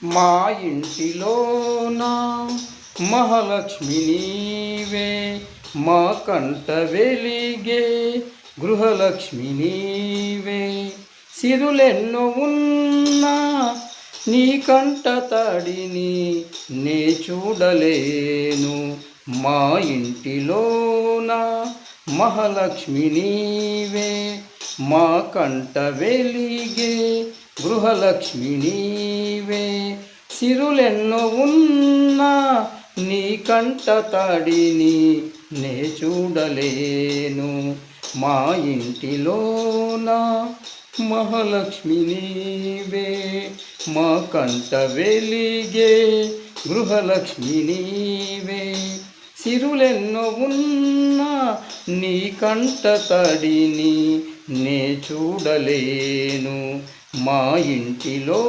మా ఇంటిలోన మహాలక్ష్మి నీవే, మా కంట వెలిగే గృహలక్ష్మి నీవే. సిరులెన్నో ఉన్నా నీ కంట తడిని నే చూడలేను. మా ఇంటిలోన మహాలక్ష్మి నీవే, మా కంట వెలిగే గృహలక్ష్మి నీవే. సిరులెన్నో ఉన్నా నీ కంట తడిని నే చూడలేను. మా ఇంటిలోన మహాలక్ష్మి నీవే, మా కంట వెలిగే గృహలక్ష్మి నీవే. సిరులెన్నో ఉన్నా నీ కంట తడిని నే చూడలేను. మా ఇంటిలో